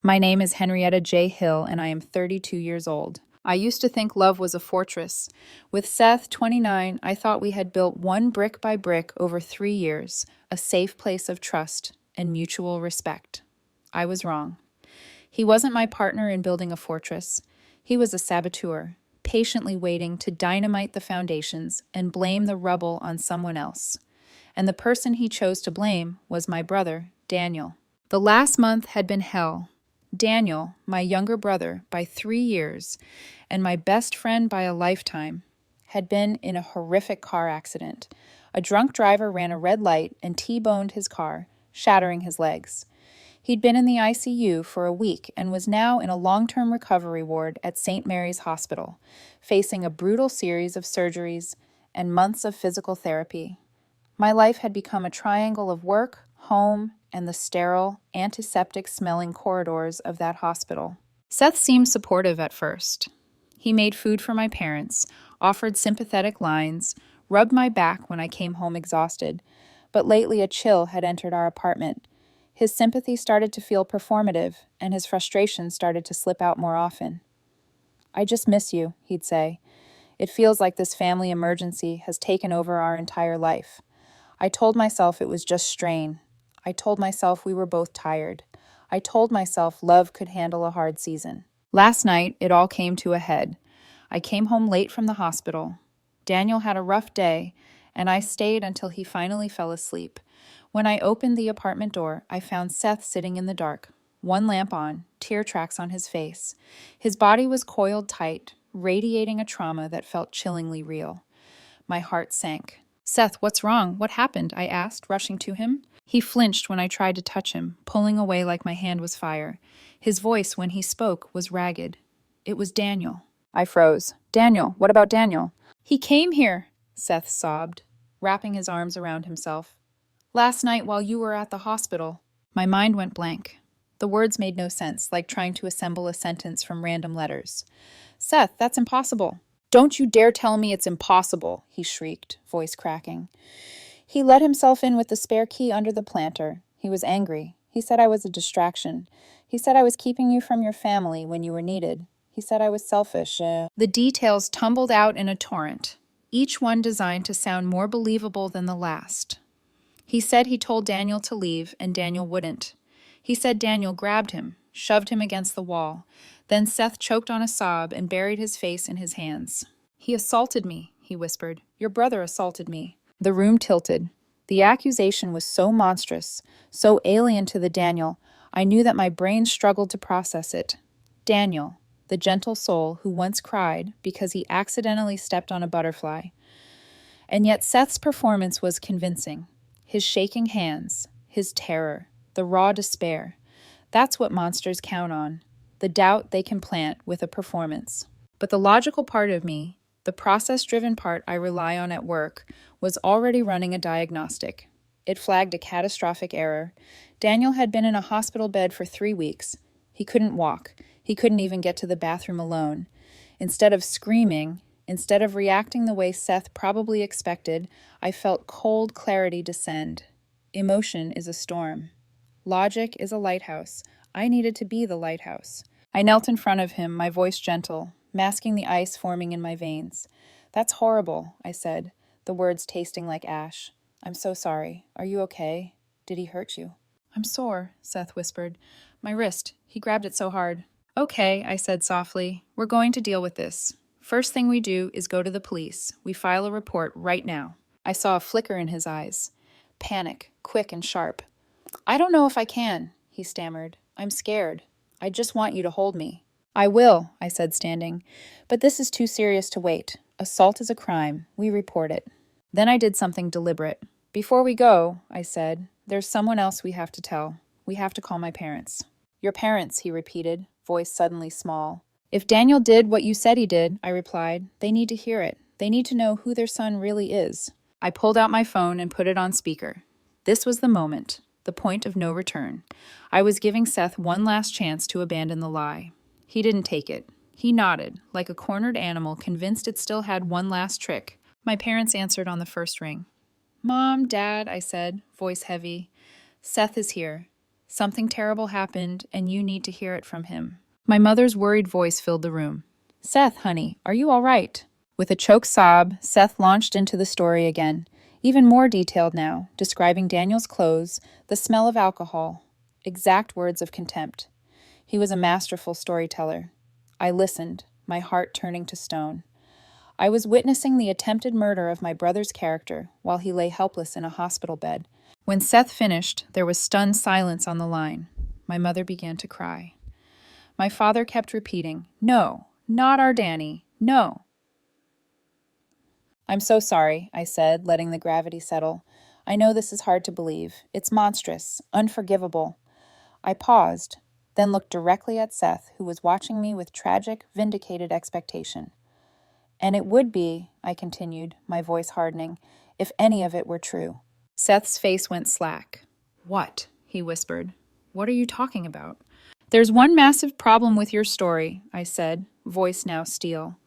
My name is Henrietta J. Hill, and I am 32 years old. I used to think love was a fortress. With Seth, 29, I thought we had built one brick by brick over 3 years, a safe place of trust and mutual respect. I was wrong. He wasn't my partner in building a fortress. He was a saboteur, patiently waiting to dynamite the foundations and blame the rubble on someone else. And the person he chose to blame was my brother, Daniel. The last month had been hell. Daniel, my younger brother by 3 years, and my best friend by a lifetime, had been in a horrific car accident. A drunk driver ran a red light and T-boned his car, shattering his legs. He'd been in the ICU for a week and was now in a long-term recovery ward at St. Mary's Hospital, facing a brutal series of surgeries and months of physical therapy. My life had become a triangle of work, home, and the sterile, antiseptic-smelling corridors of that hospital. Seth seemed supportive at first. He made food for my parents, offered sympathetic lines, rubbed my back when I came home exhausted, but lately a chill had entered our apartment. His sympathy started to feel performative, and his frustration started to slip out more often. "I just miss you," he'd say. "It feels like this family emergency has taken over our entire life." I told myself it was just strain. I told myself we were both tired. I told myself love could handle a hard season. Last night, it all came to a head. I came home late from the hospital. Daniel had a rough day, and I stayed until he finally fell asleep. When I opened the apartment door, I found Seth sitting in the dark, one lamp on, tear tracks on his face. His body was coiled tight, radiating a trauma that felt chillingly real. My heart sank. "Seth, what's wrong? What happened?" I asked, rushing to him. He flinched when I tried to touch him, pulling away like my hand was fire. His voice, when he spoke, was ragged. "It was Daniel." I froze. "Daniel? What about Daniel?" "He came here," Seth sobbed, wrapping his arms around himself. "Last night while you were at the hospital." My mind went blank. The words made no sense, like trying to assemble a sentence from random letters. "Seth, that's impossible." "Don't you dare tell me it's impossible," he shrieked, voice cracking. He let himself in with the spare key under the planter. He was angry. He said I was a distraction. He said I was keeping you from your family when you were needed. He said I was selfish. The details tumbled out in a torrent, each one designed to sound more believable than the last. He said he told Daniel to leave, and Daniel wouldn't. He said Daniel grabbed him, shoved him against the wall. Then Seth choked on a sob and buried his face in his hands. "He assaulted me," he whispered. "Your brother assaulted me." The room tilted. The accusation was so monstrous, so alien to the Daniel, I knew that my brain struggled to process it. Daniel, the gentle soul who once cried because he accidentally stepped on a butterfly. And yet Seth's performance was convincing. His shaking hands, his terror, the raw despair. That's what monsters count on, the doubt they can plant with a performance. But the logical part of me, the process-driven part I rely on at work, was already running a diagnostic. It flagged a catastrophic error. Daniel had been in a hospital bed for 3 weeks. He couldn't walk. He couldn't even get to the bathroom alone. Instead of screaming, instead of reacting the way Seth probably expected, I felt cold clarity descend. Emotion is a storm. Logic is a lighthouse. I needed to be the lighthouse. I knelt in front of him, my voice gentle, masking the ice forming in my veins. "That's horrible," I said, the words tasting like ash. "I'm so sorry. Are you okay? Did he hurt you?" "I'm sore," Seth whispered. "My wrist. He grabbed it so hard." "Okay," I said softly. "We're going to deal with this. First thing we do is go to the police. We file a report right now." I saw a flicker in his eyes. Panic, quick and sharp. "I don't know if I can," he stammered. "I'm scared. I just want you to hold me." "I will," I said, standing. "But this is too serious to wait. Assault is a crime. We report it." Then I did something deliberate. "Before we go," I said, "there's someone else we have to tell. We have to call my parents." "Your parents," he repeated, voice suddenly small. "If Daniel did what you said he did," I replied, "they need to hear it. They need to know who their son really is." I pulled out my phone and put it on speaker. This was the moment, the point of no return. I was giving Seth one last chance to abandon the lie. He didn't take it. He nodded, like a cornered animal convinced it still had one last trick. My parents answered on the first ring. "Mom, Dad," I said, voice heavy. "Seth is here. Something terrible happened, and you need to hear it from him." My mother's worried voice filled the room. "Seth, honey, are you all right?" With a choked sob, Seth launched into the story again, even more detailed now, describing Daniel's clothes, the smell of alcohol, exact words of contempt. He was a masterful storyteller. I listened, my heart turning to stone. I was witnessing the attempted murder of my brother's character while he lay helpless in a hospital bed. When Seth finished, there was stunned silence on the line. My mother began to cry. My father kept repeating, "No, not our Danny, no." "I'm so sorry," I said, letting the gravity settle. "I know this is hard to believe. It's monstrous, unforgivable." I paused, then looked directly at Seth, who was watching me with tragic, vindicated expectation. "And it would be," I continued, my voice hardening, "if any of it were true." Seth's face went slack. "What?" he whispered. "What are you talking about?" "There's one massive problem with your story," I said, voice now steel.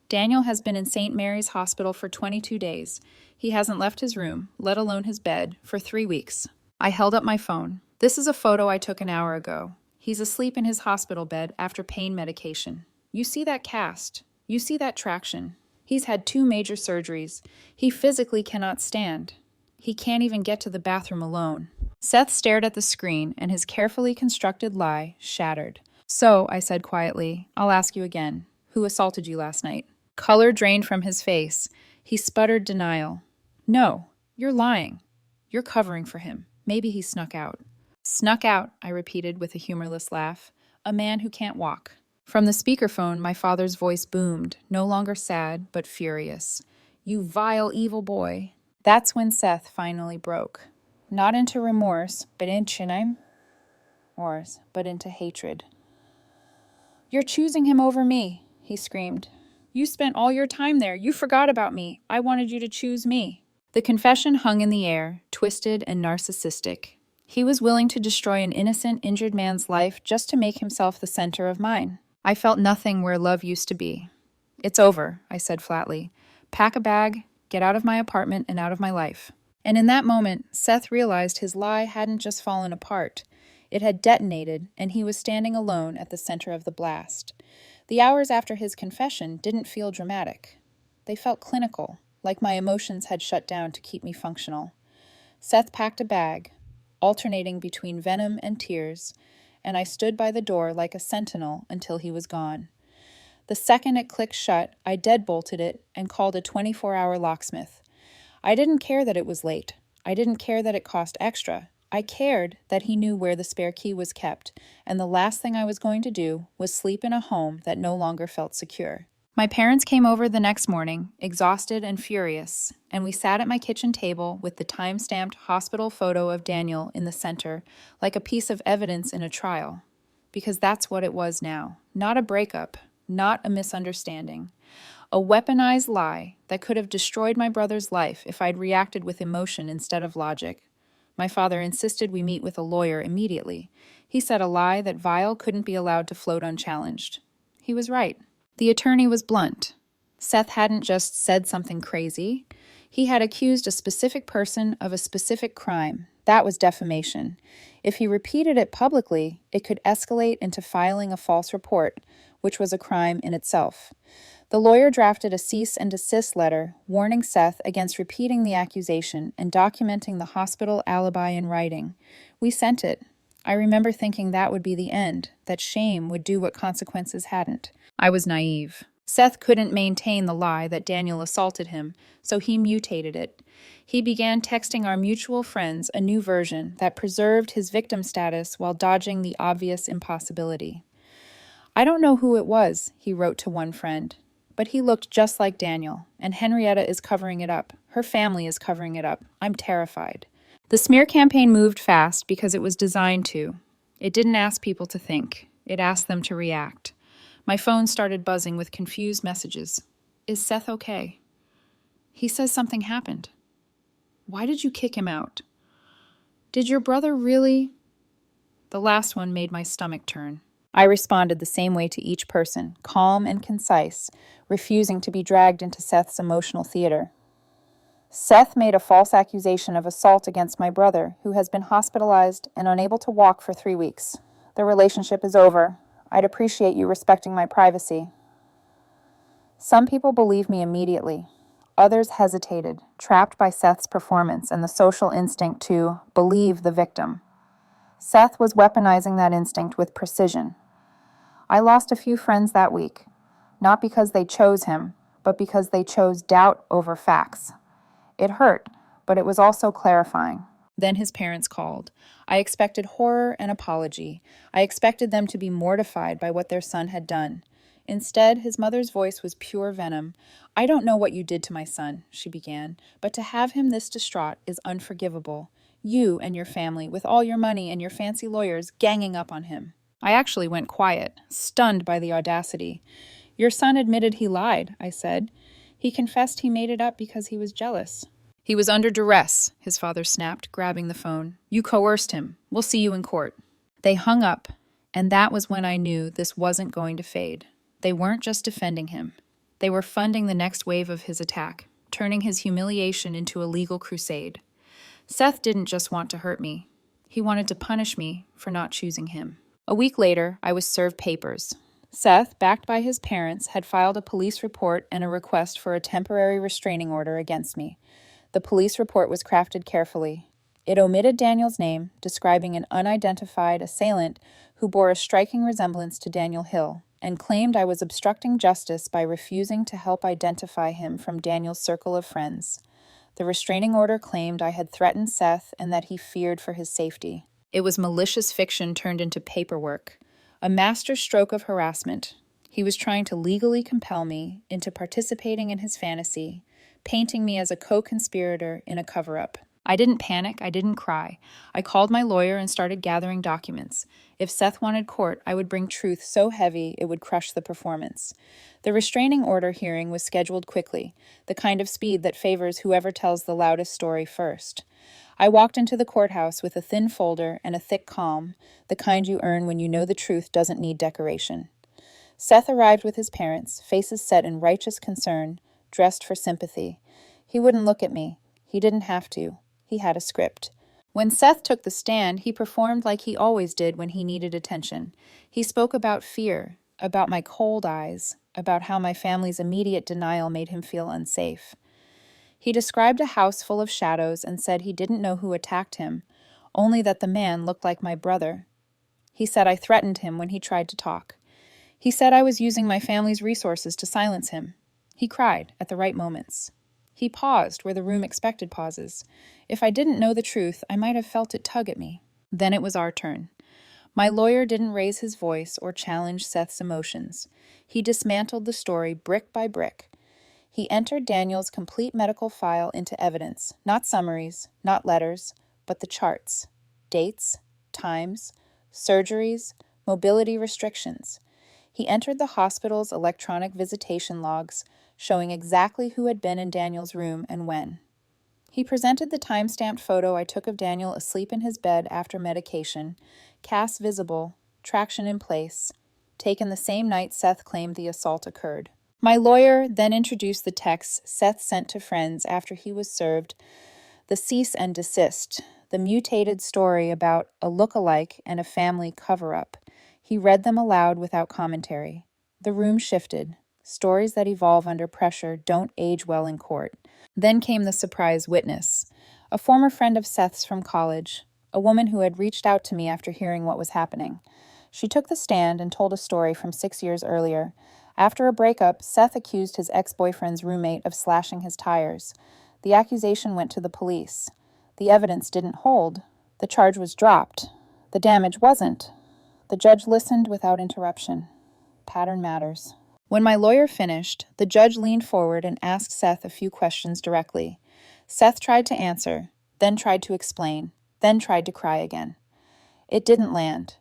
"Daniel has been in St. Mary's Hospital for 22 days. He hasn't left his room, let alone his bed, for 3 weeks." I held up my phone. "This is a photo I took an hour ago. He's asleep in his hospital bed after pain medication. You see that cast? You see that traction? He's had 2 major surgeries. He physically cannot stand. He can't even get to the bathroom alone." Seth stared at the screen, and his carefully constructed lie shattered. "So," I said quietly, "I'll ask you again. Who assaulted you last night?" Color drained from his face. He sputtered denial. "No, you're lying. You're covering for him. Maybe he snuck out." "Snuck out," I repeated with a humorless laugh. "A man who can't walk." From the speakerphone, my father's voice boomed, no longer sad, but furious. "You vile, evil boy." That's when Seth finally broke. Not into remorse, but into hatred. "You're choosing him over me," he screamed. "You spent all your time there. You forgot about me. I wanted you to choose me." The confession hung in the air, twisted and narcissistic. He was willing to destroy an innocent, injured man's life just to make himself the center of mine. I felt nothing where love used to be. "It's over," I said flatly. "Pack a bag, get out of my apartment and out of my life." And in that moment, Seth realized his lie hadn't just fallen apart. It had detonated, and he was standing alone at the center of the blast. The hours after his confession didn't feel dramatic. They felt clinical, like my emotions had shut down to keep me functional. Seth packed a bag, alternating between venom and tears, and I stood by the door like a sentinel until he was gone. The second it clicked shut, I deadbolted it and called a 24-hour locksmith. I didn't care that it was late. I didn't care that it cost extra. I cared that he knew where the spare key was kept, and the last thing I was going to do was sleep in a home that no longer felt secure. My parents came over the next morning, exhausted and furious, and we sat at my kitchen table with the time-stamped hospital photo of Daniel in the center, like a piece of evidence in a trial. Because that's what it was now. Not a breakup, not a misunderstanding. A weaponized lie that could have destroyed my brother's life if I'd reacted with emotion instead of logic. My father insisted we meet with a lawyer immediately. He said a lie that vile couldn't be allowed to float unchallenged. He was right. The attorney was blunt. Seth hadn't just said something crazy. He had accused a specific person of a specific crime. That was defamation. If he repeated it publicly, it could escalate into filing a false report, which was a crime in itself. The lawyer drafted a cease and desist letter warning Seth against repeating the accusation and documenting the hospital alibi in writing. We sent it. I remember thinking that would be the end, that shame would do what consequences hadn't. I was naive. Seth couldn't maintain the lie that Daniel assaulted him, so he mutated it. He began texting our mutual friends a new version that preserved his victim status while dodging the obvious impossibility. "I don't know who it was," he wrote to one friend, "but he looked just like Daniel, and Henrietta is covering it up. Her family is covering it up. I'm terrified." The smear campaign moved fast because it was designed to. It didn't ask people to think. It asked them to react. My phone started buzzing with confused messages. "Is Seth okay? He says something happened. Why did you kick him out? Did your brother really?" The last one made my stomach turn. I responded the same way to each person, calm and concise, refusing to be dragged into Seth's emotional theater. Seth made a false accusation of assault against my brother, who has been hospitalized and unable to walk for 3 weeks. The relationship is over. I'd appreciate you respecting my privacy. Some people believed me immediately. Others hesitated, trapped by Seth's performance and the social instinct to believe the victim. Seth was weaponizing that instinct with precision. I lost a few friends that week, not because they chose him, but because they chose doubt over facts. It hurt, but it was also clarifying. Then his parents called. I expected horror and apology. I expected them to be mortified by what their son had done. Instead, his mother's voice was pure venom. I don't know what you did to my son, she began, but to have him this distraught is unforgivable. You and your family, with all your money and your fancy lawyers, ganging up on him. I actually went quiet, stunned by the audacity. Your son admitted he lied, I said. He confessed he made it up because he was jealous. He was under duress, his father snapped, grabbing the phone. You coerced him. We'll see you in court. They hung up, and that was when I knew this wasn't going to fade. They weren't just defending him. They were funding the next wave of his attack, turning his humiliation into a legal crusade. Seth didn't just want to hurt me. He wanted to punish me for not choosing him. A week later, I was served papers. Seth, backed by his parents, had filed a police report and a request for a temporary restraining order against me. The police report was crafted carefully. It omitted Daniel's name, describing an unidentified assailant who bore a striking resemblance to Daniel Hill, and claimed I was obstructing justice by refusing to help identify him from Daniel's circle of friends. The restraining order claimed I had threatened Seth and that he feared for his safety. It was malicious fiction turned into paperwork, a master stroke of harassment. He was trying to legally compel me into participating in his fantasy, painting me as a co-conspirator in a cover-up. I didn't panic, I didn't cry. I called my lawyer and started gathering documents. If Seth wanted court, I would bring truth so heavy it would crush the performance. The restraining order hearing was scheduled quickly, the kind of speed that favors whoever tells the loudest story first. I walked into the courthouse with a thin folder and a thick calm, the kind you earn when you know the truth doesn't need decoration. Seth arrived with his parents, faces set in righteous concern, dressed for sympathy. He wouldn't look at me. He didn't have to. He had a script. When Seth took the stand, he performed like he always did when he needed attention. He spoke about fear, about my cold eyes, about how my family's immediate denial made him feel unsafe. He described a house full of shadows and said he didn't know who attacked him, only that the man looked like my brother. He said I threatened him when he tried to talk. He said I was using my family's resources to silence him. He cried at the right moments. He paused where the room expected pauses. If I didn't know the truth, I might have felt it tug at me. Then it was our turn. My lawyer didn't raise his voice or challenge Seth's emotions. He dismantled the story brick by brick. He entered Daniel's complete medical file into evidence, not summaries, not letters, but the charts, dates, times, surgeries, mobility restrictions. He entered the hospital's electronic visitation logs, showing exactly who had been in Daniel's room and when. He presented the time-stamped photo I took of Daniel asleep in his bed after medication, cast visible, traction in place, taken the same night Seth claimed the assault occurred. My lawyer then introduced the texts Seth sent to friends after he was served, the cease and desist, the mutated story about a look-alike and a family cover-up. He read them aloud without commentary. The room shifted. Stories that evolve under pressure don't age well in court. Then came the surprise witness, a former friend of Seth's from college, a woman who had reached out to me after hearing what was happening. She took the stand and told a story from 6 years earlier. After a breakup, Seth accused his ex-boyfriend's roommate of slashing his tires. The accusation went to the police. The evidence didn't hold. The charge was dropped. The damage wasn't. The judge listened without interruption. Pattern matters. When my lawyer finished, the judge leaned forward and asked Seth a few questions directly. Seth tried to answer, then tried to explain, then tried to cry again. It didn't land.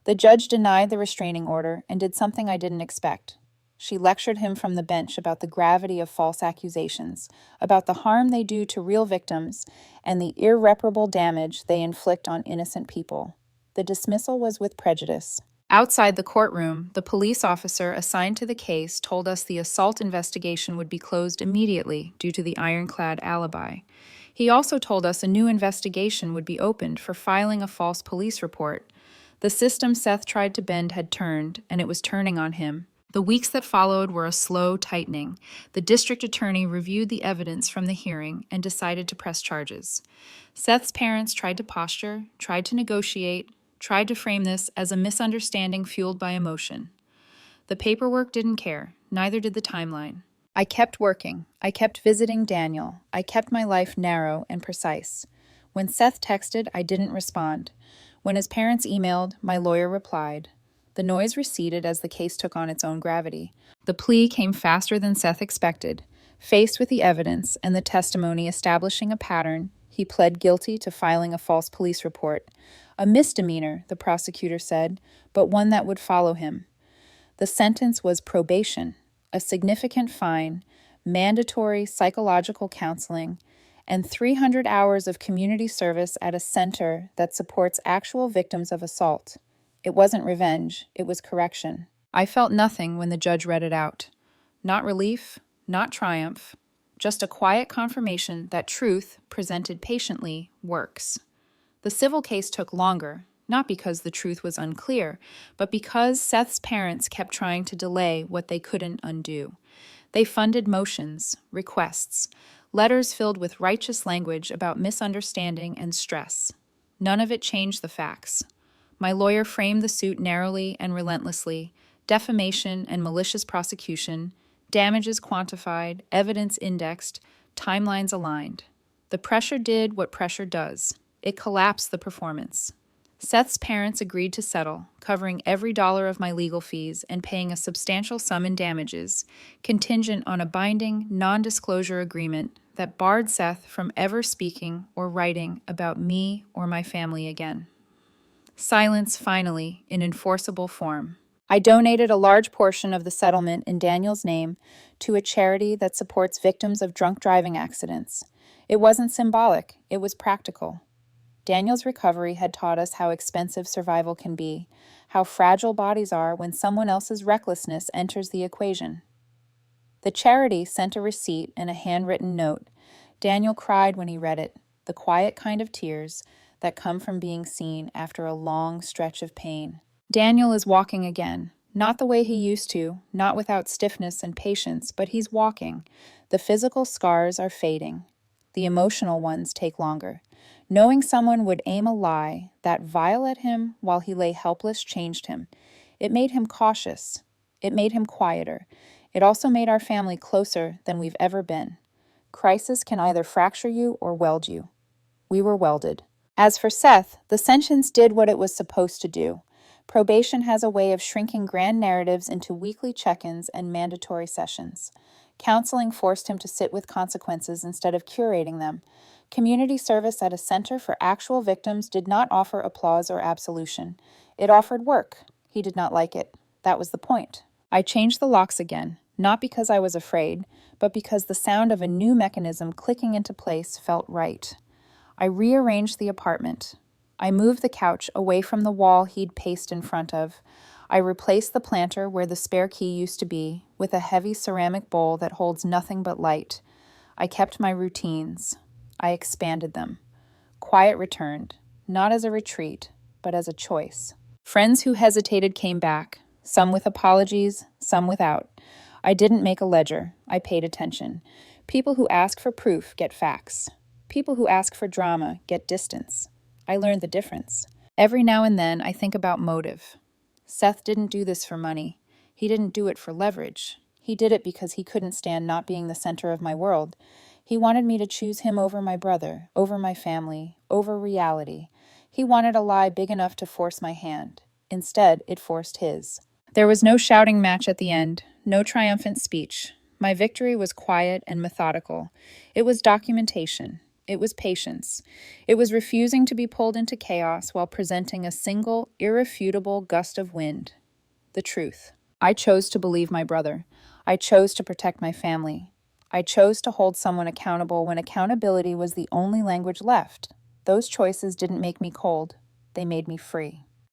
The judge denied the restraining order and did something I didn't expect. She lectured him from the bench about the gravity of false accusations, about the harm they do to real victims, and the irreparable damage they inflict on innocent people. The dismissal was with prejudice. Outside the courtroom, the police officer assigned to the case told us the assault investigation would be closed immediately due to the ironclad alibi. He also told us a new investigation would be opened for filing a false police report. The system Seth tried to bend had turned, and it was turning on him. The weeks that followed were a slow tightening. The district attorney reviewed the evidence from the hearing and decided to press charges. Seth's parents tried to posture, tried to negotiate, tried to frame this as a misunderstanding fueled by emotion. The paperwork didn't care, neither did the timeline. I kept working. I kept visiting Daniel. I kept my life narrow and precise. When Seth texted, I didn't respond. When his parents emailed, my lawyer replied. The noise receded as the case took on its own gravity. The plea came faster than Seth expected. Faced with the evidence and the testimony establishing a pattern, he pled guilty to filing a false police report. A misdemeanor, the prosecutor said, but one that would follow him. The sentence was probation, a significant fine, mandatory psychological counseling, and 300 hours of community service at a center that supports actual victims of assault. It wasn't revenge, it was correction. I felt nothing when the judge read it out. Not relief, not triumph, just a quiet confirmation that truth, presented patiently, works. The civil case took longer, not because the truth was unclear, but because Seth's parents kept trying to delay what they couldn't undo. They funded motions, requests, letters filled with righteous language about misunderstanding and stress. None of it changed the facts. My lawyer framed the suit narrowly and relentlessly, defamation and malicious prosecution, damages quantified, evidence indexed, timelines aligned. The pressure did what pressure does. It collapsed the performance. Seth's parents agreed to settle, covering every dollar of my legal fees and paying a substantial sum in damages, contingent on a binding, non-disclosure agreement that barred Seth from ever speaking or writing about me or my family again. Silence, finally, in enforceable form. I donated a large portion of the settlement in Daniel's name to a charity that supports victims of drunk driving accidents. It wasn't symbolic, it was practical. Daniel's recovery had taught us how expensive survival can be, how fragile bodies are when someone else's recklessness enters the equation. The charity sent a receipt and a handwritten note. Daniel cried when he read it, the quiet kind of tears that come from being seen after a long stretch of pain. Daniel is walking again, not the way he used to, not without stiffness and patience, but he's walking. The physical scars are fading. The emotional ones take longer. Knowing someone would aim a lie, that vile at him while he lay helpless, changed him. It made him cautious. It made him quieter. It also made our family closer than we've ever been. Crisis can either fracture you or weld you. We were welded. As for Seth, the sentence did what it was supposed to do. Probation has a way of shrinking grand narratives into weekly check-ins and mandatory sessions. Counseling forced him to sit with consequences instead of curating them. Community service at a center for actual victims did not offer applause or absolution. It offered work. He did not like it. That was the point. I changed the locks again, not because I was afraid, but because the sound of a new mechanism clicking into place felt right. I rearranged the apartment. I moved the couch away from the wall he'd paced in front of. I replaced the planter where the spare key used to be with a heavy ceramic bowl that holds nothing but light. I kept my routines. I expanded them. Quiet returned, not as a retreat, but as a choice. Friends who hesitated came back, some with apologies, some without. I didn't make a ledger. I paid attention. People who ask for proof get facts. People who ask for drama get distance. I learned the difference. Every now and then, I think about motive. Seth didn't do this for money. He didn't do it for leverage. He did it because he couldn't stand not being the center of my world. He wanted me to choose him over my brother, over my family, over reality. He wanted a lie big enough to force my hand. Instead, it forced his. There was no shouting match at the end, no triumphant speech. My victory was quiet and methodical. It was documentation. It was patience. It was refusing to be pulled into chaos while presenting a single, irrefutable gust of wind. The truth. I chose to believe my brother. I chose to protect my family. I chose to hold someone accountable when accountability was the only language left. Those choices didn't make me cold. They made me free.